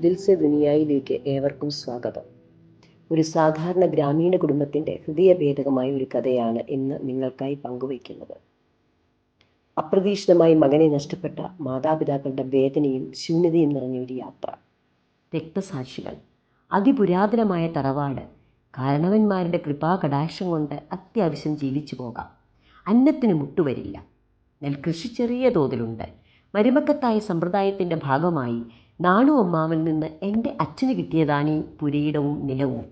ദിൽസെ ദുനിയായിലേക്ക് ഏവർക്കും സ്വാഗതം. ഒരു സാധാരണ ഗ്രാമീണ കുടുംബത്തിൻ്റെ ഹൃദയഭേദകമായ ഒരു കഥയാണ് ഇന്ന് നിങ്ങൾക്കായി പങ്കുവയ്ക്കുന്നത്. അപ്രതീക്ഷിതമായി മകനെ നഷ്ടപ്പെട്ട മാതാപിതാക്കളുടെ വേദനയും ശൂന്യതയും നിറഞ്ഞ ഒരു യാത്ര. രക്തസാക്ഷികൾ, അതിപുരാതനമായ തറവാട്, കാരണവന്മാരുടെ കൃപാകടാക്ഷം കൊണ്ട് അത്യാവശ്യം ജീവിച്ചു പോകാം. അന്നത്തിന് മുട്ടുവരില്ല. നെൽകൃഷി ചെറിയ തോതിലുണ്ട്. മരുമക്കത്തായ സമ്പ്രദായത്തിൻ്റെ ഭാഗമായി നാണു അമ്മാവിൽ നിന്ന് എൻ്റെ അച്ഛന് കിട്ടിയതാണ് ഈ പുരയിടവും നിലവും.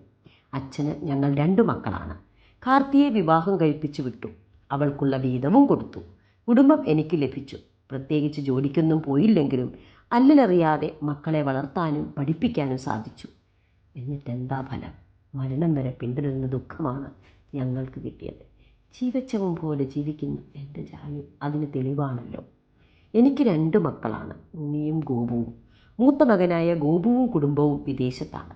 അച്ഛന് ഞങ്ങൾ 2 മക്കളാണ്. കാർത്തിയെ വിവാഹം കഴിപ്പിച്ചു വിട്ടു. അവൾക്കുള്ള വീതവും കൊടുത്തു. കുടുംബം എനിക്ക് ലഭിച്ചു. പ്രത്യേകിച്ച് ജോലിക്കൊന്നും പോയില്ലെങ്കിലും അല്ലലറിയാതെ മക്കളെ വളർത്താനും പഠിപ്പിക്കാനും സാധിച്ചു. എന്നിട്ടെന്താ ഫലം? മരണം വരെ പിന്തുടരുന്ന ദുഃഖമാണ് ഞങ്ങൾക്ക് കിട്ടിയത്. ജീവച്ചവം പോലെ ജീവിക്കുന്ന എൻ്റെ ജാനു അതിന് തെളിവാണല്ലോ. എനിക്ക് 2 മക്കളാണ്, ഉണ്ണിയും ഗോപുവും. മൂത്ത മകനായ ഗോപുവും കുടുംബവും വിദേശത്താണ്.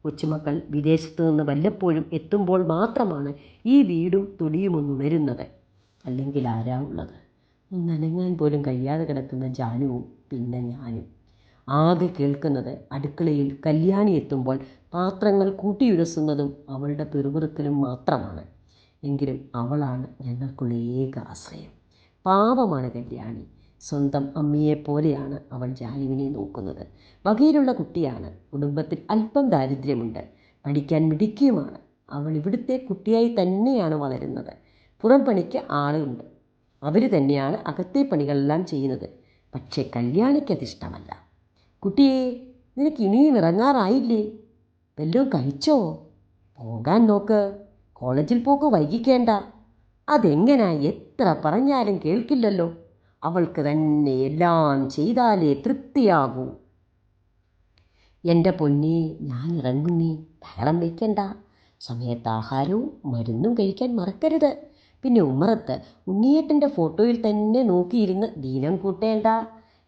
കൊച്ചുമക്കൾ വിദേശത്ത് നിന്ന് വല്ലപ്പോഴും എത്തുമ്പോൾ മാത്രമാണ് ഈ വീടും തൊടിയുമൊന്നും ഉണരുന്നത്. അല്ലെങ്കിൽ ആരാ ഉള്ളത്? ഒന്നനങ്ങാൻ പോലും കഴിയാതെ കിടക്കുന്ന ജാനുവും പിന്നെ ഞാനും. ആകെ കേൾക്കുന്നത് അടുക്കളയിൽ കല്യാണി എത്തുമ്പോൾ പാത്രങ്ങൾ കൂട്ടിയുരസുന്നതും അവളുടെ പിറുപിറുക്കലും മാത്രമാണ്. എങ്കിലും അവളാണ് ഞങ്ങൾക്കുള്ള ഏക ആശ്രയം. പാവമാണ് കല്യാണി. സ്വന്തം അമ്മയെപ്പോലെയാണ് അവൾ ജാനുവിനെ നോക്കുന്നത്. വകയിലുള്ള കുട്ടിയാണ്. കുടുംബത്തിൽ അല്പം ദാരിദ്ര്യമുണ്ട്. പഠിക്കാൻ മിടുക്കിയുമാണ്. അവൾ ഇവിടുത്തെ കുട്ടിയായി തന്നെയാണ് വളരുന്നത്. പുറം പണിക്ക് ആളുണ്ട്. അവർ തന്നെയാണ് അകത്തെ പണികളെല്ലാം ചെയ്യുന്നത്. പക്ഷേ കല്യാണിക്കതിഷ്ടമല്ല. കുട്ടിയെ, നിനക്ക് ഇനിയും ഇറങ്ങാറായില്ലേ? വല്ലതും കഴിച്ചോ? പോകാൻ നോക്ക്. കോളേജിൽ പോക്ക് വൈകിക്കേണ്ട. അതെങ്ങനാ? എത്ര പറഞ്ഞാലും കേൾക്കില്ലല്ലോ. അവൾക്ക് തന്നെ എല്ലാം ചെയ്താലേ തൃപ്തിയാകൂ. എൻ്റെ പൊന്നേ, ഞാൻ ഇറങ്ങുന്നേ. ബഹളം വയ്ക്കണ്ട. സമയത്ത് ആഹാരവും മരുന്നും കഴിക്കാൻ മറക്കരുത്. പിന്നെ ഉമ്മറത്ത് ഉണ്ണിയേട്ടൻ്റെ ഫോട്ടോയിൽ തന്നെ നോക്കിയിരുന്ന് ദീനം കൂട്ടേണ്ട.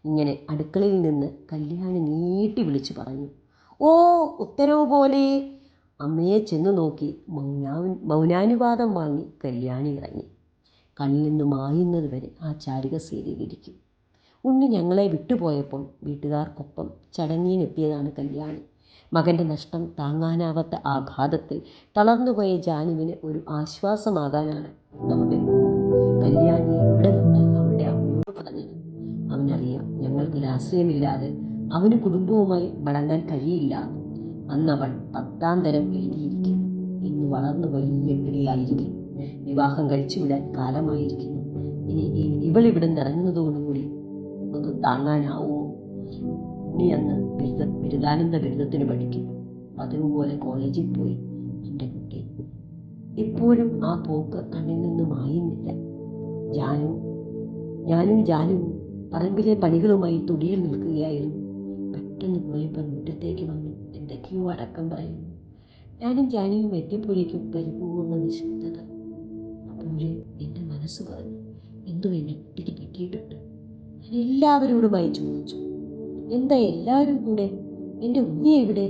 ഇങ്ങനെ അടുക്കളയിൽ നിന്ന് കല്യാണി നീട്ടി വിളിച്ചു പറഞ്ഞു. ഓ, ഉത്തരവ് പോലെ. അമ്മയെ ചെന്ന് നോക്കി മൗനാനുവാദം വാങ്ങി കല്യാണി ഇറങ്ങി. കണ്ണിൽ നിന്ന് മായുന്നത് വരെ ആ ചാരുകസേരയിലിരിക്കും. ഉണ്ണി ഞങ്ങളെ വിട്ടുപോയപ്പോൾ വീട്ടുകാർക്കൊപ്പം ചടങ്ങിനെത്തിയതാണ് കല്യാണി. മകൻ്റെ നഷ്ടം താങ്ങാനാവാത്ത ആഘാതത്തിൽ തളർന്നുപോയ ജാനുവിന് ഒരു ആശ്വാസമാകാനാണ് മകൻ കല്യാണിയെ ഇവിടെ നിന്ന് അവളുടെ അമ്മയോട് പറഞ്ഞത്. അവനറിയാം ഞങ്ങൾക്കൊരു ആശ്രയമില്ലാതെ അവന് കുടുംബവുമായി മടങ്ങാൻ കഴിയില്ല. അന്നവൾ 10ാം തരം എഴുതിയിരിക്കും. ഇന്ന് വളർന്നു വലിയ പിടിയായിരിക്കും. വിവാഹം കഴിച്ചുവിടാൻ കാലമായിരിക്കുന്നു. ഇനി ഇവളിവിടുന്ന് ഇറങ്ങുന്നതോടുകൂടി ഒന്ന് താങ്ങാനാവോ? നീ അന്ന് ബിരുദാനന്ദ ബിരുദത്തിന് പഠിക്കും. അതുപോലെ കോളേജിൽ പോയി. എൻ്റെ കുട്ടി ഇപ്പോഴും ആ പോക്ക് കണ്ണിൽ നിന്ന് മായുന്നില്ല. ഞാനും പറമ്പിലെ പണികളുമായി തൊടിയിൽ നിൽക്കുകയായിരുന്നു. പെട്ടെന്ന് പോയപ്പോൾ മുറ്റത്തേക്ക് വന്ന് എന്തൊക്കെയോ അടക്കം പറയുന്നു. ഞാനും ജാനുവും എത്തിയപ്പോഴേക്കും പരിപൂർണ്ണ നിശബ്ദത. അപ്പോഴേ എൻ്റെ മനസ്സ് പറഞ്ഞു, എന്തോ എന്നെ കുട്ടിക്ക് പറ്റിയിട്ടുണ്ട്. ഞാൻ എല്ലാവരോടുമായി ചോദിച്ചു, എന്താ എല്ലാവരും കൂടെ? എൻ്റെ ഉണ്ണിയെ എവിടെ?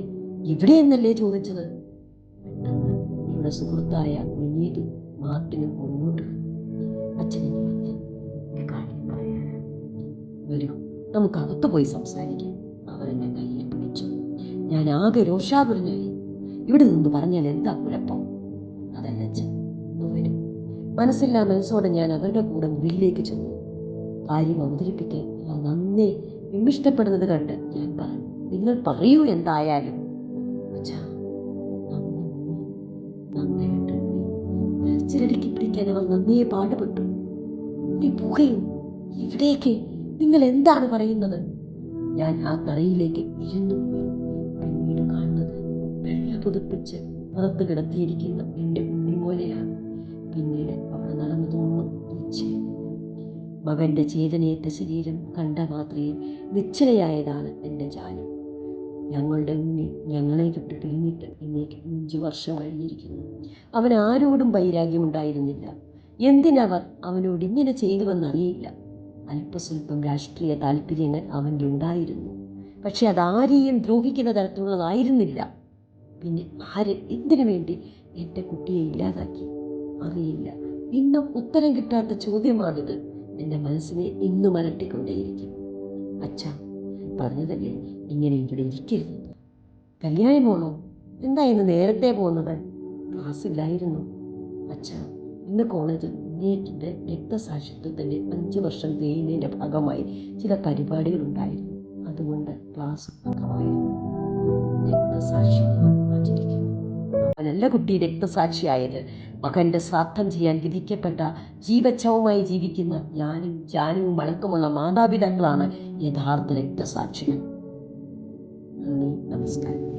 ഇവിടെ എന്നല്ലേ ചോദിച്ചത്? പെട്ടെന്ന് ഇവിടെ സുഹൃത്തായ ഉണ്ണിയും മാർട്ടിനും മുന്നോട്ട് അച്ഛനെ കാര്യം പറയാൻ. വരൂ, നമുക്ക് അകത്ത് പോയി സംസാരിക്കാം. അവരെന്നെ കയ്യെ പിടിച്ചു. ഞാൻ ആകെ രോഷാകുലനായി. ഇവിടെ നിന്ന് പറഞ്ഞാൽ എന്താ കുഴപ്പം? അതല്ല അച്ഛൻ, വരും. മനസ്സില്ലാ മനസ്സോടെ ഞാൻ അവരുടെ കൂടെ മുറിയിലേക്ക് ചെന്നു. കാര്യം അവതരിപ്പിക്കാൻ ഞാൻ നന്നേ വിമ്മിഷ്ടപ്പെടുന്നത് കണ്ട് ഞാൻ പറഞ്ഞു, നിങ്ങൾ പറയൂ എന്തായാലും. അച്ഛാ, നന്നായിട്ട് ചിലടിക്ക് പിടിക്കാൻ അവർ നന്നേ പാടുപെട്ടു. നീ പുകയും ഇവിടേക്ക്. നിങ്ങൾ എന്താണ് പറയുന്നത്? ഞാൻ ആ തറയിലേക്ക് ഇരുന്നു പോയി. പിന്നീട് കാണുന്നത് വെള്ള പുതുപ്പിച്ച് പുറത്ത് കിടത്തിയിരിക്കുന്ന എൻ്റെ ഉണ്ണിമോനെയാണ്. പിന്നീട് അവിടെ നടന്നതൊന്നും നിശ്ചയം. മകൻ്റെ ചേതനയേറ്റ ശരീരം കണ്ട മാത്രയിൽ നിശ്ചലയായതാണ് എൻ്റെ ജാനു. ഞങ്ങളുടെ ഉണ്ണി ഞങ്ങളെ വിട്ട് പിരിഞ്ഞിട്ട് ഇന്നേക്ക് 5 വർഷം കഴിഞ്ഞിരിക്കുന്നു. അവൻ ആരോടും വൈരാഗ്യമുണ്ടായിരുന്നില്ല. എന്തിനവർ അവനോട് ഇങ്ങനെ ചെയ്തുവെന്നറിയില്ല. അല്പസ്വല്പം രാഷ്ട്രീയ താല്പര്യങ്ങൾ അവനിലുണ്ടായിരുന്നു. പക്ഷെ അതാരെയും ദ്രോഹിക്കുന്ന തരത്തിലുള്ളതായിരുന്നില്ല. പിന്നെ ആര് എന്തിനു വേണ്ടി എൻ്റെ കുട്ടിയെ ഇല്ലാതാക്കി? അറിയില്ല. ഇന്നും ഉത്തരം കിട്ടാത്ത ചോദ്യമാണിത്. എൻ്റെ മനസ്സിനെ ഇന്നും അലട്ടിക്കൊണ്ടേയിരിക്കും. അച്ഛാ, പറഞ്ഞതല്ലേ, ഇങ്ങനെ ഇവിടെ ഇരിക്കരുത്. കല്യാണി പോണോ? എന്താ ഇന്ന് നേരത്തെ പോകുന്നത്? ക്ലാസ്സില്ലായിരുന്നു. അച്ഛാ, ഇന്ന് കോളേജിൽ ഉണ്ണിയേറ്റിൻ്റെ രക്തസാക്ഷിത്വത്തിൻ്റെ 5 വർഷം തികയുന്നതിൻ്റെ ഭാഗമായി ചില പരിപാടികളുണ്ടായിരുന്നു. അതുകൊണ്ട് ക്ലാസ് കുറവായിരുന്നു. രക്തസാക്ഷി ദിനം ആചരിക്കുന്നു. അവനല്ല കുട്ടി രക്തസാക്ഷിയായത്. മകൻ്റെ ശ്രാദ്ധം ചെയ്യാൻ വിധിക്കപ്പെട്ട ജീവച്ഛവമായി ജീവിക്കുന്ന ഞാനും ജാനുവും അടക്കമുള്ള മാതാപിതാക്കളാണ് യഥാർത്ഥ രക്തസാക്ഷികൾ. നന്ദി, നമസ്കാരം.